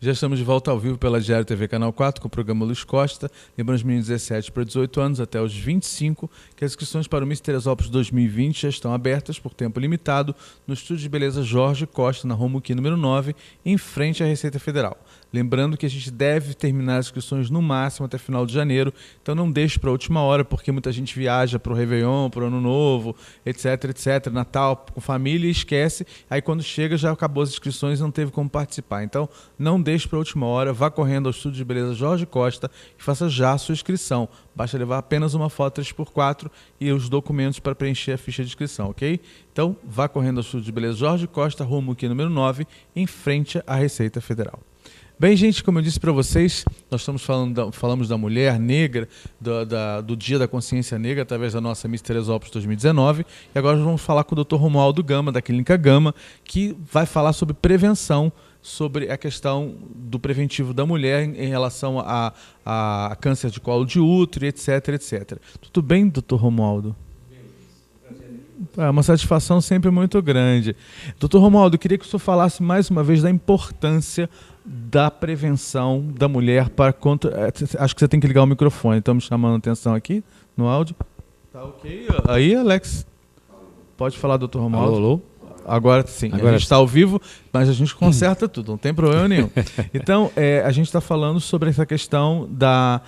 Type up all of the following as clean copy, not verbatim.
Já estamos de volta ao vivo pela Diário TV Canal 4 com o programa Luiz Costa. Lembrando os meninos 17 para 18 anos até os 25 que as inscrições para o Miss Teresópolis 2020 já estão abertas por tempo limitado no Estúdio de Beleza Jorge Costa, na Romuquim número 9, em frente à Receita Federal. Lembrando que a gente deve terminar as inscrições no máximo até final de janeiro, então não deixe para a última hora, porque muita gente viaja para o Réveillon, para o Ano Novo, etc, Natal, com família e esquece. Aí quando chega já acabou as inscrições e não teve como participar. Então não deixe para a última hora, vá correndo ao Estúdio de Beleza Jorge Costa e faça já a sua inscrição. Basta levar apenas uma foto 3x4 e os documentos para preencher a ficha de inscrição, ok? Então vá correndo ao Estúdio de Beleza Jorge Costa, rumo aqui número 9, em frente à Receita Federal. Bem, gente, como eu disse para vocês, nós falamos da mulher negra, do Dia da Consciência Negra, através da nossa Miss Teresópolis 2019, e agora nós vamos falar com o Dr. Romualdo Gama, da Clínica Gama, que vai falar sobre prevenção, sobre a questão do preventivo da mulher em relação a câncer de colo de útero, etc. Tudo bem, Dr. Romualdo? É uma satisfação sempre muito grande. Dr. Romualdo, eu queria que o senhor falasse mais uma vez da importância da prevenção da mulher para contra... Acho que você tem que ligar o microfone, estamos chamando a atenção aqui no áudio. Tá ok? Aí, Alex, pode falar, Dr. Romualdo. Alô? Agora sim, a gente está ao vivo, mas a gente conserta tudo, não tem problema nenhum. Então, a gente está falando sobre essa questão da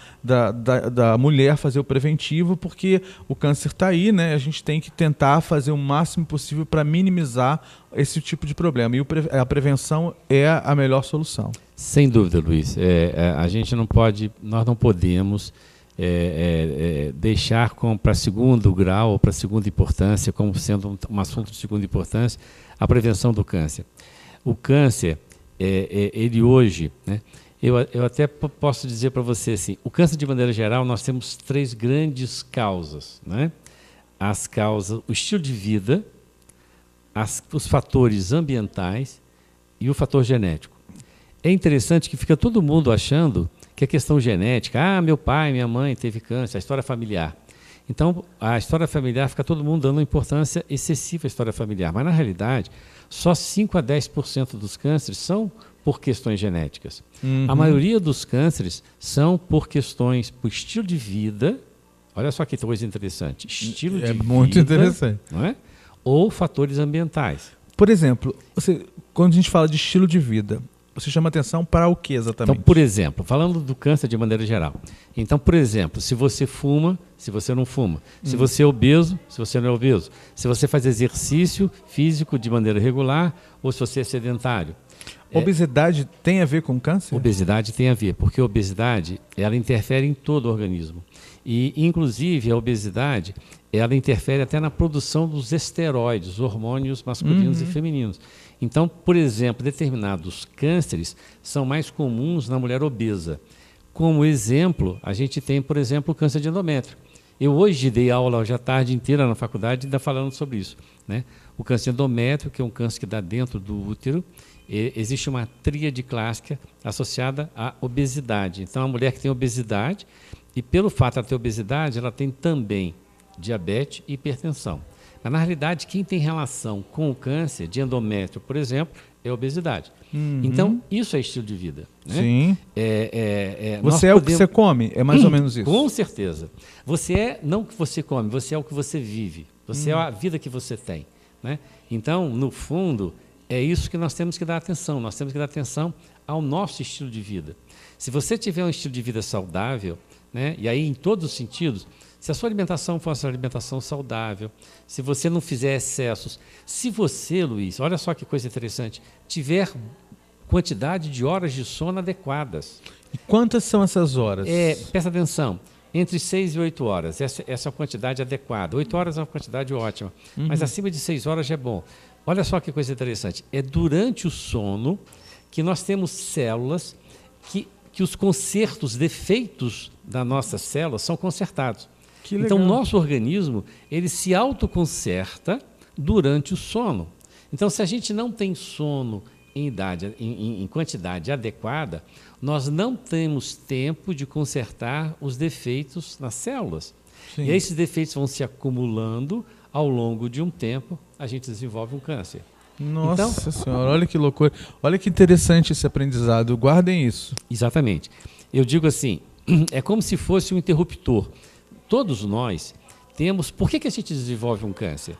mulher fazer o preventivo, porque o câncer está aí, né? A gente tem que tentar fazer o máximo possível para minimizar esse tipo de problema. E a prevenção é a melhor solução. Sem dúvida, Luiz. A gente não pode, nós não podemos deixar para segundo grau ou para segunda importância, como sendo um assunto de segunda importância, a prevenção do câncer. O câncer, ele hoje, né, eu até posso dizer para você assim, o câncer de maneira geral, nós temos 3 grandes causas, né? As causas, o estilo de vida, os fatores ambientais e o fator genético. É interessante que fica todo mundo achando que a questão genética, meu pai, minha mãe teve câncer, a história familiar. Então, a história familiar fica todo mundo dando uma importância excessiva à história familiar, mas na realidade, só 5 a 10% dos cânceres são por questões genéticas. Uhum. A maioria dos cânceres são por questões, por estilo de vida, olha só que coisa interessante, estilo de vida, muito interessante, não é? Ou fatores ambientais. Por exemplo, quando a gente fala de estilo de vida, você chama atenção para o que exatamente? Então, por exemplo, falando do câncer de maneira geral. Então, por exemplo, se você fuma, se você não fuma, se você é obeso, se você não é obeso, se você faz exercício físico de maneira regular ou se você é sedentário. Obesidade tem a ver com câncer? Obesidade tem a ver, porque a obesidade ela interfere em todo o organismo. E, inclusive, a obesidade ela interfere até na produção dos esteroides, hormônios masculinos e femininos. Então, por exemplo, determinados cânceres são mais comuns na mulher obesa. Como exemplo, a gente tem, por exemplo, o câncer de endométrio. Eu hoje dei aula hoje a tarde inteira na faculdade ainda falando sobre isso, né? O câncer de endométrio, que é um câncer que dá dentro do útero, existe uma tríade clássica associada à obesidade. Então, a mulher que tem obesidade, e pelo fato de ela ter obesidade, ela tem também diabetes e hipertensão. Mas, na realidade, quem tem relação com o câncer de endométrio, por exemplo, é a obesidade. Então, isso é estilo de vida. Né? Sim. Você é o que você come? É mais ou menos isso? Com certeza. Você é não o que você come, você é o que você vive. Você é a vida que você tem. Né? Então, no fundo, é isso que nós temos que dar atenção. Nós temos que dar atenção ao nosso estilo de vida. Se você tiver um estilo de vida saudável, né, e aí em todos os sentidos, se a sua alimentação fosse uma alimentação saudável, se você não fizer excessos, se você, Luiz, olha só que coisa interessante, tiver quantidade de horas de sono adequadas. E quantas são essas horas? Presta atenção, entre 6 e 8 horas, essa é a quantidade adequada. 8 horas é uma quantidade ótima, mas acima de 6 horas já é bom. Olha só que coisa interessante, é durante o sono que nós temos células que os consertos, defeitos das nossas células são consertados. Então, o nosso organismo, ele se autoconserta durante o sono. Então, se a gente não tem sono em quantidade adequada, nós não temos tempo de consertar os defeitos nas células. Sim. E aí, esses defeitos vão se acumulando ao longo de um tempo, a gente desenvolve um câncer. Nossa Senhora, olha que loucura. Olha que interessante esse aprendizado. Guardem isso. Exatamente. Eu digo assim, é como se fosse um interruptor. Todos nós temos... Por que a gente desenvolve um câncer?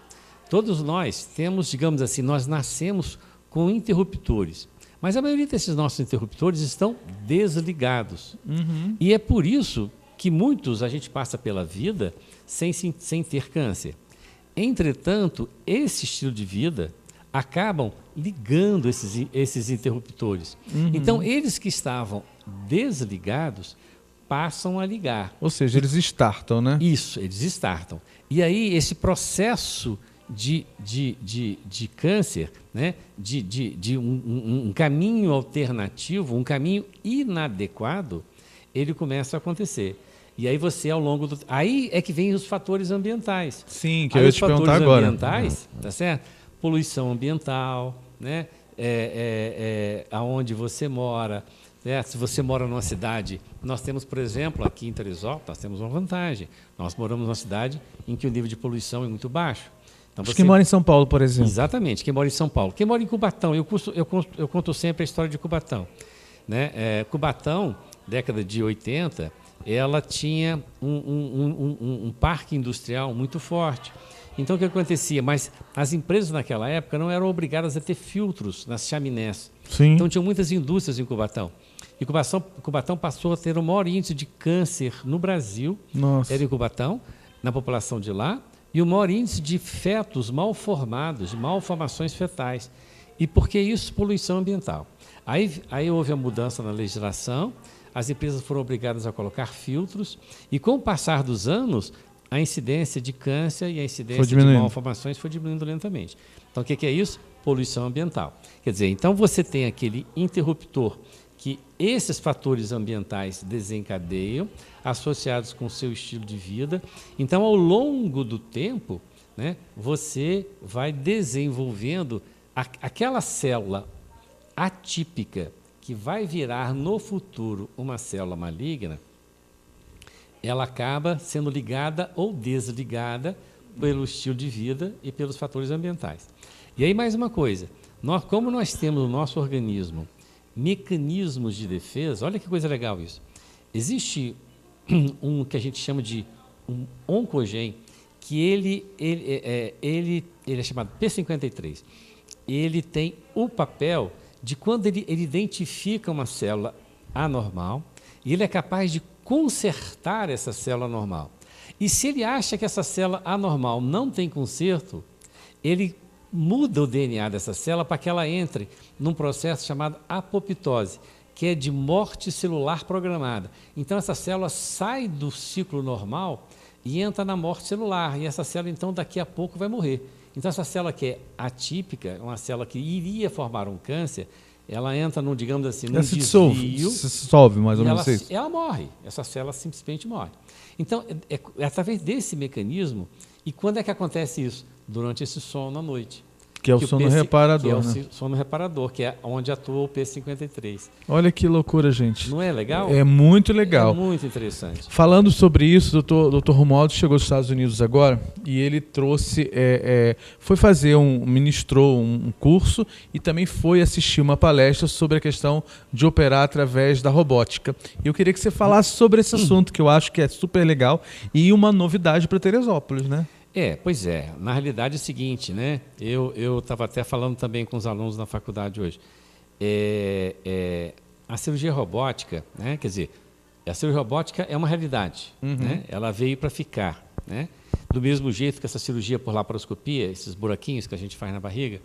Todos nós temos, digamos assim, nós nascemos com interruptores. Mas a maioria desses nossos interruptores estão desligados. E é por isso que muitos a gente passa pela vida sem ter câncer. Entretanto, esse estilo de vida acabam ligando esses interruptores. Então, eles que estavam desligados passam a ligar. Ou seja, eles startam, né? Isso, eles startam. E aí, esse processo de câncer, né? de um caminho alternativo, um caminho inadequado, ele começa a acontecer. E aí você, ao longo do... Aí é que vem os fatores ambientais. Sim, que eu ia te perguntar agora. Os fatores ambientais, tá certo? Poluição ambiental, né? Aonde você mora, né? Se você mora numa cidade... Nós temos, por exemplo, aqui em Teresópolis, nós temos uma vantagem. Nós moramos numa cidade em que o nível de poluição é muito baixo. Então, quem mora em São Paulo, por exemplo. Exatamente, quem mora em São Paulo. Quem mora em Cubatão, eu conto sempre a história de Cubatão. Né? Cubatão, década de 80, ela tinha um parque industrial muito forte. Então, o que acontecia? Mas as empresas naquela época não eram obrigadas a ter filtros nas chaminés. Sim. Então, tinham muitas indústrias em Cubatão. E Cubatão passou a ter o maior índice de câncer no Brasil. Nossa. Era em Cubatão, na população de lá. E o maior índice de fetos mal formados, de malformações fetais. E por que isso? Poluição ambiental. Aí houve a mudança na legislação, as empresas foram obrigadas a colocar filtros, e com o passar dos anos, a incidência de câncer e a incidência de malformações foi diminuindo lentamente. Então, o que é isso? Poluição ambiental. Quer dizer, então você tem aquele interruptor que esses fatores ambientais desencadeiam, associados com o seu estilo de vida. Então, ao longo do tempo, né, você vai desenvolvendo aquela célula atípica que vai virar no futuro uma célula maligna. Ela acaba sendo ligada ou desligada pelo estilo de vida e pelos fatores ambientais. E aí, mais uma coisa, como nós temos no nosso organismo mecanismos de defesa, olha que coisa legal isso. Existe um que a gente chama de um oncogene, que ele é chamado P53. Ele tem o papel de quando ele identifica uma célula anormal, e ele é capaz de consertar essa célula normal. E se ele acha que essa célula anormal não tem conserto, ele muda o DNA dessa célula para que ela entre num processo chamado apoptose, que é de morte celular programada. Então, essa célula sai do ciclo normal e entra na morte celular. E essa célula, então, daqui a pouco vai morrer. Então, essa célula que é atípica, uma célula que iria formar um câncer, ela entra, digamos assim, num desvio. Se dissolve, mais ou menos isso. Ela morre. Essa célula simplesmente morre. Então, é através desse mecanismo. E quando é que acontece isso? Durante esse sono à noite. Que é o sono reparador, que é né? o sono reparador, que é onde atua o P53. Olha que loucura, gente. Não é legal? É muito legal. É muito interessante. Falando sobre isso, o Dr. Romualdo chegou dos Estados Unidos agora e ele trouxe, foi fazer ministrou um curso e também foi assistir uma palestra sobre a questão de operar através da robótica. E eu queria que você falasse sobre esse assunto, que eu acho que é super legal e uma novidade para Teresópolis, né? Pois é. Na realidade é o seguinte, né? Eu estava até falando também com os alunos na faculdade hoje. A cirurgia robótica, né? Quer dizer, a cirurgia robótica é uma realidade, né? Ela veio para ficar, né? Do mesmo jeito que essa cirurgia por laparoscopia, esses buraquinhos que a gente faz na barriga,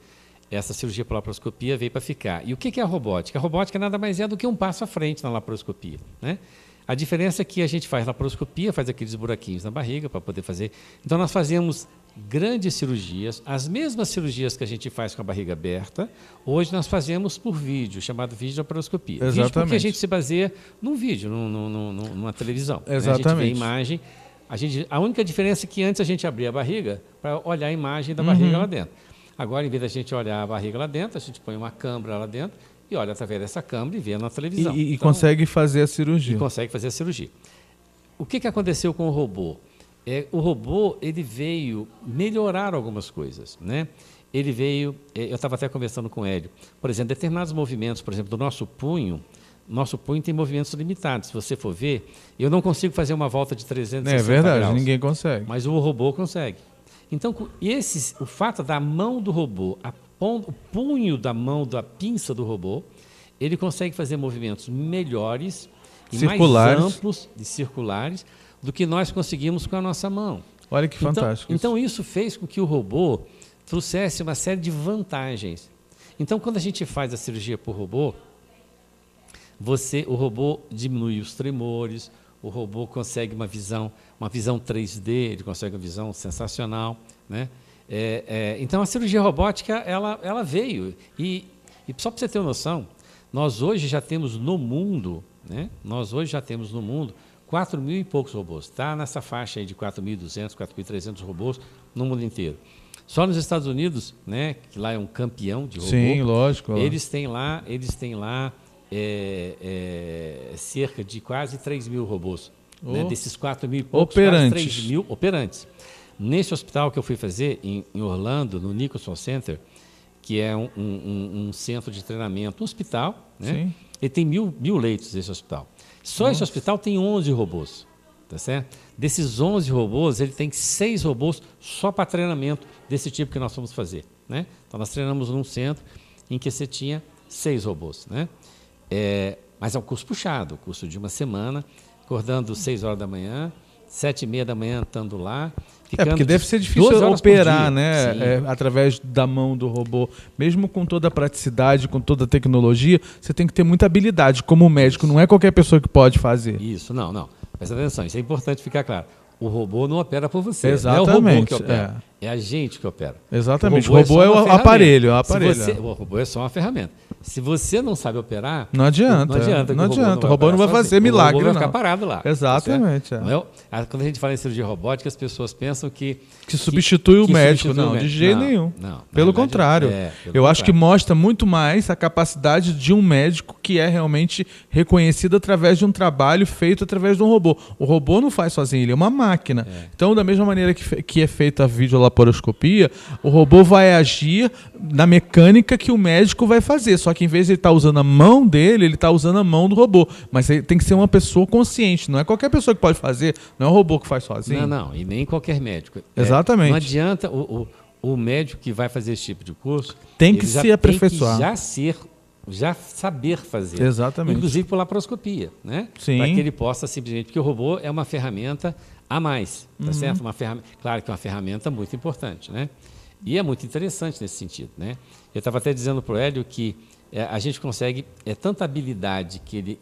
essa cirurgia por laparoscopia veio para ficar. E o que é a robótica? A robótica nada mais é do que um passo à frente na laparoscopia, né? A diferença é que a gente faz laparoscopia, faz aqueles buraquinhos na barriga para poder fazer. Então, nós fazemos grandes cirurgias, as mesmas cirurgias que a gente faz com a barriga aberta, hoje nós fazemos por vídeo, chamado vídeo laparoscopia. Exatamente. Vídeo porque a gente se baseia num vídeo, numa televisão. Exatamente. Né? A gente vê a imagem. A única diferença é que antes a gente abria a barriga para olhar a imagem da barriga lá dentro. Agora, em vez da gente olhar a barriga lá dentro, a gente põe uma câmera lá dentro e olha através dessa câmera e vê na televisão. E então, consegue fazer a cirurgia. E consegue fazer a cirurgia. O que aconteceu com o robô? O robô ele veio melhorar algumas coisas, né? ele veio, eu estava até conversando com o Hélio, por exemplo, determinados movimentos, por exemplo, do nosso punho tem movimentos limitados. Se você for ver, eu não consigo fazer uma volta de 360 graus. É verdade, ninguém consegue. Mas o robô consegue. Então, o fato da mão do robô, o punho da mão, da pinça do robô, ele consegue fazer movimentos melhores e mais amplos e circulares do que nós conseguimos com a nossa mão. Olha que fantástico. Então isso fez com que o robô trouxesse uma série de vantagens. Então, quando a gente faz a cirurgia por robô, o robô diminui os tremores, o robô consegue uma visão 3D, ele consegue uma visão sensacional, né? Então, a cirurgia robótica, ela veio. E só para você ter uma noção, nós hoje já temos no mundo, 4.000 e poucos robôs. Está nessa faixa aí de 4.200, 4.300 robôs no mundo inteiro. Só nos Estados Unidos, né, que lá é um campeão de robô. Sim, lógico. Eles têm lá cerca de quase 3.000 robôs. Né, desses 4.000 e poucos, quase 3.000 operantes. Nesse hospital que eu fui fazer, em Orlando, no Nicholson Center, que é um centro de treinamento, um hospital, né? Sim. Ele tem 1.000 leitos, esse hospital. Só esse hospital tem 11 robôs. Tá certo? Desses 11 robôs, ele tem 6 robôs só para treinamento desse tipo que nós vamos fazer. Né? Então, nós treinamos num centro em que você tinha 6 robôs. Né? Mas é um curso puxado, curso de uma semana, acordando 6 horas da manhã, 7h30 da manhã estando lá. Porque deve ser difícil operar, né? Através da mão do robô. Mesmo com toda a praticidade, com toda a tecnologia, você tem que ter muita habilidade. Como médico, não é qualquer pessoa que pode fazer. Isso, não. Presta atenção, isso é importante ficar claro. O robô não opera por você. Exatamente. Não é o robô que opera. É a gente que opera. Exatamente. O robô é o aparelho. O robô é só uma ferramenta. Se você não sabe operar, não adianta. O robô não vai fazer milagre. O robô vai ficar parado lá. Exatamente. Quando a gente fala em cirurgia robótica, as pessoas pensam que substitui o médico. Não, de jeito nenhum. Pelo contrário. Eu acho que mostra muito mais a capacidade de um médico que é realmente reconhecido através de um trabalho feito através de um robô. O robô não faz sozinho, ele é uma máquina. Então, da mesma maneira que é feita a videolaparoscopia, o robô vai agir na mecânica que o médico vai fazer. Só que em vez de ele estar usando a mão dele, ele está usando a mão do robô. Mas tem que ser uma pessoa consciente. Não é qualquer pessoa que pode fazer. Não é o robô que faz sozinho. Não. E nem qualquer médico. Exatamente. Não adianta o médico que vai fazer esse tipo de curso... Tem que se aperfeiçoar. Tem que já saber fazer. Exatamente. Inclusive por laparoscopia, né? Sim. Para que ele possa simplesmente... Porque o robô é uma ferramenta a mais, tá certo? Claro que é uma ferramenta muito importante, né? E é muito interessante nesse sentido, né? Eu estava até dizendo para o Hélio que a gente consegue tanta habilidade que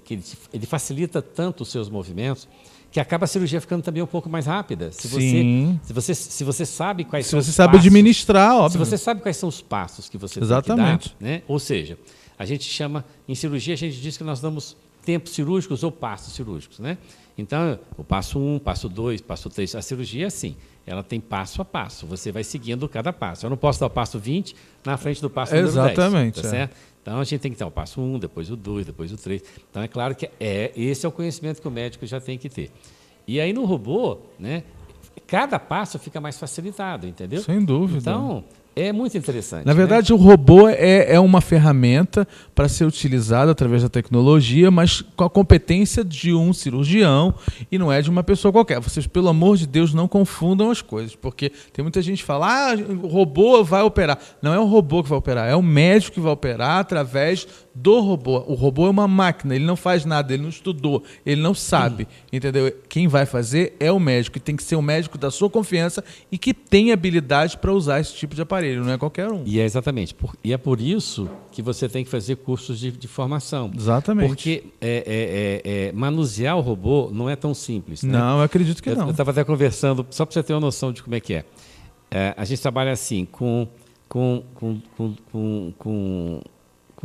ele facilita tanto os seus movimentos que acaba a cirurgia ficando também um pouco mais rápida. Se você sabe quais são os passos... Se você sabe administrar, óbvio. Se você sabe quais são os passos que você tem que dar, né? Ou seja, a gente chama, em cirurgia, a gente diz que nós damos tempos cirúrgicos ou passos cirúrgicos, né? Então, o passo 1, passo 2, passo 3, a cirurgia é assim, ela tem passo a passo, você vai seguindo cada passo. Eu não posso dar o passo 20 na frente do passo número 10. Exatamente. Tá certo? Então, a gente tem que ter o passo 1, depois o 2, depois o 3. Então, é claro que esse é o conhecimento que o médico já tem que ter. E aí, no robô, né, cada passo fica mais facilitado, entendeu? Sem dúvida. Então, é muito interessante. Na verdade, o robô é uma ferramenta para ser utilizada através da tecnologia, mas com a competência de um cirurgião e não é de uma pessoa qualquer. Vocês, pelo amor de Deus, não confundam as coisas, porque tem muita gente que fala, o robô vai operar. Não é o robô que vai operar, é o médico que vai operar através do robô. O robô é uma máquina, ele não faz nada, ele não estudou, ele não sabe, entendeu? Quem vai fazer é o médico, e tem que ser um médico da sua confiança e que tem habilidade para usar esse tipo de aparelho, não é qualquer um. E é exatamente, e é por isso que você tem que fazer cursos de formação. Exatamente. Porque manusear o robô não é tão simples. Né? Não, eu acredito que não. Eu estava até conversando, só para você ter uma noção de como é que é. A gente trabalha assim, com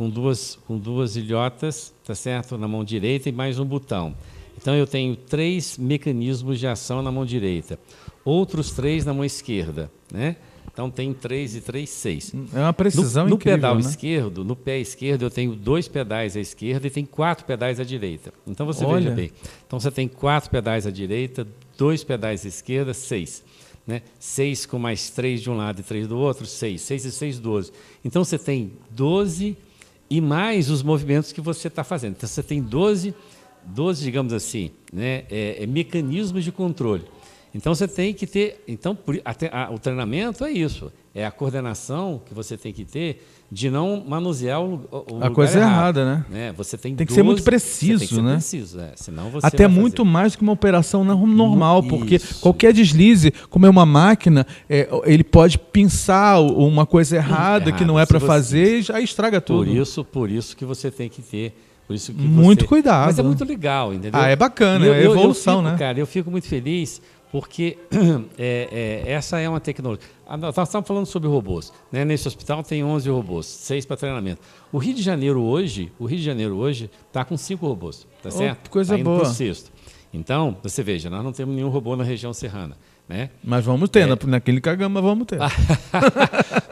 duas ilhotas, tá certo? Na mão direita e mais um botão. Então, eu tenho 3 mecanismos de ação na mão direita, outros 3 na mão esquerda, né? Então, tem 3 e 3, 6. É uma precisão incrível, pedal né? esquerdo, no pé esquerdo, eu tenho 2 pedais à esquerda e tem 4 pedais à direita. Então, você veja bem. Então, você tem 4 pedais à direita, 2 pedais à esquerda, 6. né? 6 com mais 3 de um lado e 3 do outro, 6. 6 e 6, 12. Então, você tem 12 e mais os movimentos que você está fazendo. Então, você tem 12, digamos assim, né? Mecanismos de controle. Então, você tem que ter... Então, o treinamento é isso. É a coordenação que você tem que ter de não manusear o a coisa errada, né? Você tem que ser muito preciso, tem que ser né? preciso, senão você até vai muito fazer. Mais do que uma operação normal, Isso. porque qualquer deslize, como é uma máquina, ele pode pinçar uma coisa errada que não é para fazer e já estraga tudo. Por isso que você tem que ter... Por isso que muito cuidado. Mas é muito legal, entendeu? É bacana, é evolução, né? Cara, eu fico muito feliz porque essa é uma tecnologia. Nós estamos falando sobre robôs, né? Nesse hospital tem 11 robôs, 6 para treinamento. O Rio de Janeiro hoje está com 5 robôs, tá certo? Coisa boa. Pro sexto. Então, você veja, nós não temos nenhum robô na região serrana, né? Mas vamos ter, na Clínica Gama vamos ter.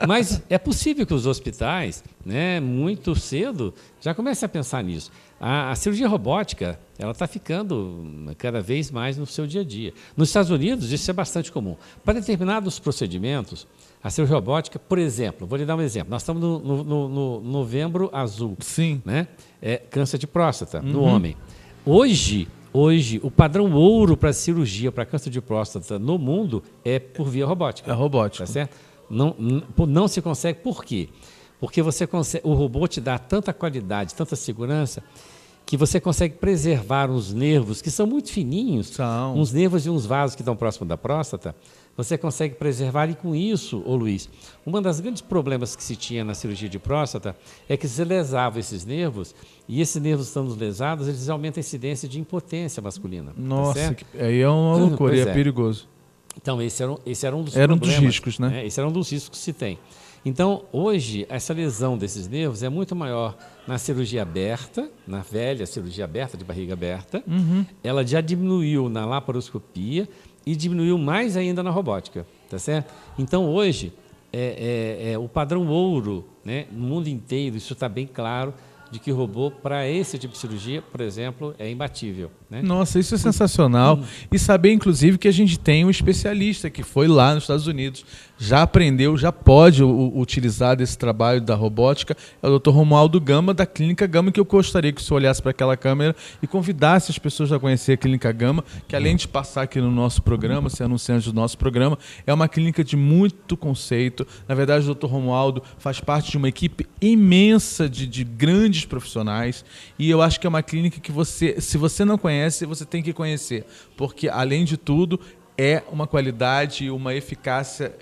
Mas é possível que os hospitais, né, muito cedo, já comecem a pensar nisso. A cirurgia robótica, ela está ficando cada vez mais no seu dia a dia. Nos Estados Unidos, isso é bastante comum. Para determinados procedimentos, a cirurgia robótica, por exemplo, vou lhe dar um exemplo. Nós estamos no Novembro Azul. Sim. Né? Câncer de próstata no homem. Hoje, o padrão ouro para cirurgia para câncer de próstata no mundo é por via robótica. É robótica. Tá certo? Não se consegue. Por quê? Porque o robô te dá tanta qualidade, tanta segurança, que você consegue preservar os nervos, que são muito fininhos, uns nervos e uns vasos que estão próximos da próstata, você consegue preservar. E com isso, Luiz, um dos grandes problemas que se tinha na cirurgia de próstata é que se lesava esses nervos, e esses nervos estando lesados, eles aumentam a incidência de impotência masculina. Nossa, aí é uma loucura, é perigoso. Então, esse era um dos problemas. Um dos riscos, né? Esse era um dos riscos que se tem. Então, hoje, essa lesão desses nervos é muito maior na cirurgia aberta, na velha cirurgia aberta, de barriga aberta. Ela já diminuiu na laparoscopia e diminuiu mais ainda na robótica, tá certo? Então, hoje, o padrão ouro, né, no mundo inteiro, isso está bem claro, de que o robô, para esse tipo de cirurgia, por exemplo, é imbatível. Né? Nossa, isso é sensacional. E saber, inclusive, que a gente tem um especialista que foi lá nos Estados Unidos, já aprendeu, já pode utilizar desse trabalho da robótica, é o Dr. Romualdo Gama, da Clínica Gama, que eu gostaria que o senhor olhasse para aquela câmera e convidasse as pessoas a conhecer a Clínica Gama, que além de passar aqui no nosso programa, ser anunciante do nosso programa, é uma clínica de muito conceito. Na verdade, o Dr. Romualdo faz parte de uma equipe imensa de grandes profissionais, e eu acho que é uma clínica que se você não conhece, você tem que conhecer, porque além de tudo é uma qualidade e uma eficácia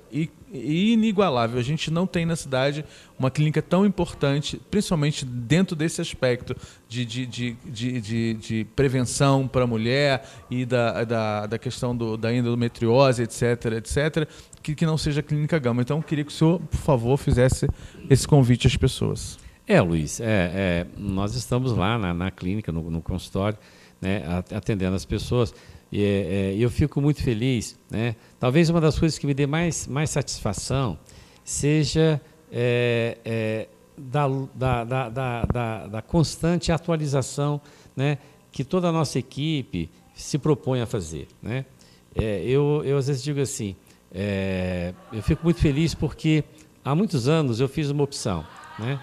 inigualável. A gente não tem na cidade uma clínica tão importante, principalmente dentro desse aspecto de prevenção para a mulher e da questão da endometriose, etc., que não seja a Clínica Gama. Então, eu queria que o senhor, por favor, fizesse esse convite às pessoas. Luiz, nós estamos lá na clínica, no consultório, né, atendendo as pessoas, e eu fico muito feliz. Né? Talvez uma das coisas que me dê mais satisfação seja da constante atualização, né, que toda a nossa equipe se propõe a fazer. Né? Eu às vezes digo assim, eu fico muito feliz porque há muitos anos eu fiz uma opção. Né?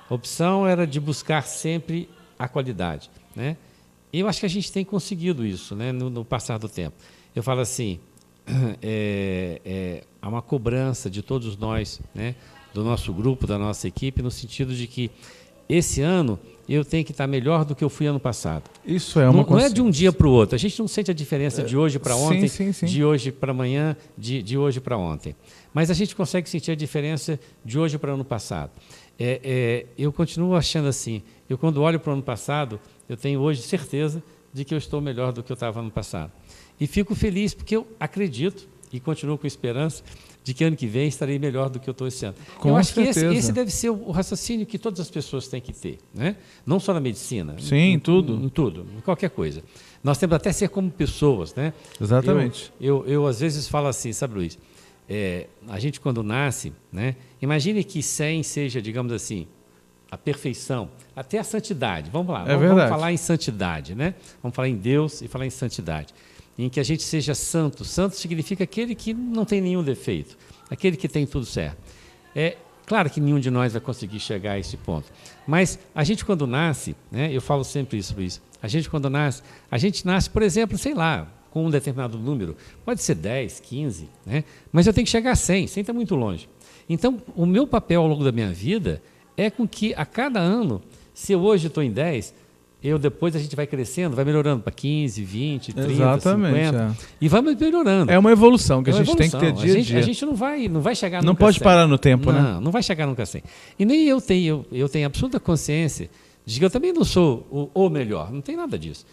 A opção era de buscar sempre a qualidade. Né? E eu acho que a gente tem conseguido isso, né, no passar do tempo. Eu falo assim, há uma cobrança de todos nós, né, do nosso grupo, da nossa equipe, no sentido de que esse ano eu tenho que estar melhor do que eu fui ano passado. Isso é uma não é de um dia para o outro. A gente não sente a diferença de hoje para ontem, sim. de hoje para amanhã, de hoje para ontem. Mas a gente consegue sentir a diferença de hoje para o ano passado. Eu continuo achando assim, eu quando olho para o ano passado, eu tenho hoje certeza de que eu estou melhor do que eu estava ano passado. E fico feliz porque eu acredito e continuo com esperança de que ano que vem estarei melhor do que eu estou esse ano. Com eu acho certeza. que esse deve ser o raciocínio que todas as pessoas têm que ter. Né? Não só na medicina. Sim, em tudo. Em tudo, em qualquer coisa. Nós temos até ser como pessoas. Né? Exatamente. Eu às vezes falo assim, sabe, Luiz? A gente quando nasce, né? Imagine que 100 seja, digamos assim, a perfeição, até a santidade. Vamos lá, vamos falar em santidade, né? Vamos falar em Deus e falar em santidade. em que a gente seja santo. Santo significa aquele que não tem nenhum defeito, aquele que tem tudo certo. Claro que nenhum de nós vai conseguir chegar a esse ponto, mas a gente quando nasce, né, eu falo sempre isso, Luiz, a gente quando nasce, por exemplo, sei lá, com um determinado número, pode ser 10, 15, né, mas eu tenho que chegar a 100 está muito longe. Então, o meu papel ao longo da minha vida é com que a cada ano, se eu hoje estou em 10, depois a gente vai crescendo, vai melhorando para 15, 20, 30, Exatamente, 50. E vai melhorando. É uma evolução que a gente tem que ter dia a dia. A gente não vai chegar nunca Não pode 100. parar no tempo, né? Não vai chegar nunca 100. E nem eu tenho absoluta consciência de que eu também não sou o melhor. Não tem nada disso.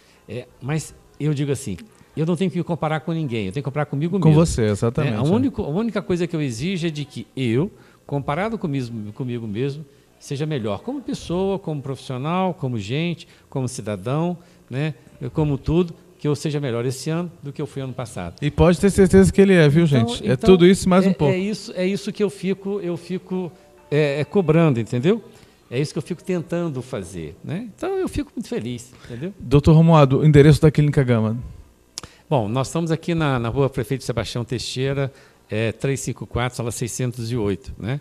Mas eu digo assim, eu não tenho que me comparar com ninguém. Eu tenho que comparar comigo mesmo. Com você, exatamente. A única coisa que eu exijo é de que eu, comparado comigo mesmo, seja melhor como pessoa, como profissional, como gente, como cidadão, né? Como tudo, que eu seja melhor esse ano do que eu fui ano passado. E pode ter certeza que ele viu, gente? Então, tudo isso e mais um pouco. É isso que eu fico cobrando, entendeu? É isso que eu fico tentando fazer, né? Então eu fico muito feliz, entendeu? Dr. Romualdo, o endereço da Clínica Gama. Bom, nós estamos aqui na rua Prefeito Sebastião Teixeira, 354, sala 608, né?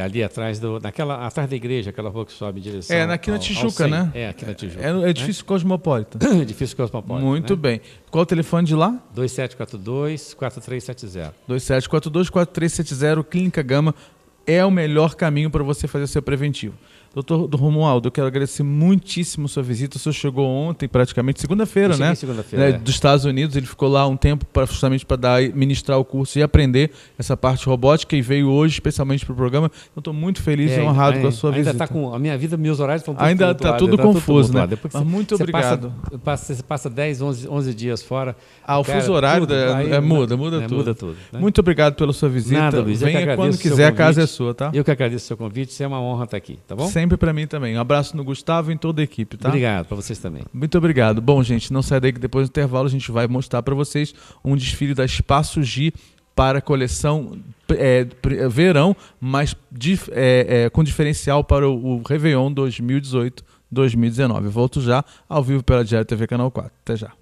Ali atrás atrás da igreja, aquela rua que sobe em direção aqui na Tijuca, né? Aqui na Tijuca. É no edifício Cosmopolita. Edifício Cosmopolita. Muito bem. Qual o telefone de lá? 2742-4370. 2742-4370, Clínica Gama. É o melhor caminho para você fazer o seu preventivo. Doutor Romualdo, eu quero agradecer muitíssimo a sua visita. O senhor chegou ontem, praticamente, segunda-feira, né? Segunda-feira. Dos Estados Unidos. Ele ficou lá um tempo justamente para ministrar o curso e aprender essa parte robótica e veio hoje especialmente para o programa. Eu estou muito feliz e honrado com a sua visita. Ainda está com a minha vida, meus horários estão todos ainda está tudo confuso, né? Mas muito obrigado. Você passa 10, 11 dias fora. O fuso horário muda tudo. Muda tudo, né? Muito obrigado pela sua visita. Nada, Luiz, venha quando quiser, a casa é sua, tá? Eu que agradeço o seu convite, isso é uma honra estar aqui, tá bom? Sempre para mim também. Um abraço no Gustavo e em toda a equipe, tá? Obrigado, para vocês também. Muito obrigado. Bom, gente, não sai daí que depois do intervalo a gente vai mostrar para vocês um desfile da Espaço G para a coleção verão, mas com diferencial para o Réveillon 2018-2019. Volto já ao vivo pela Diário TV Canal 4. Até já.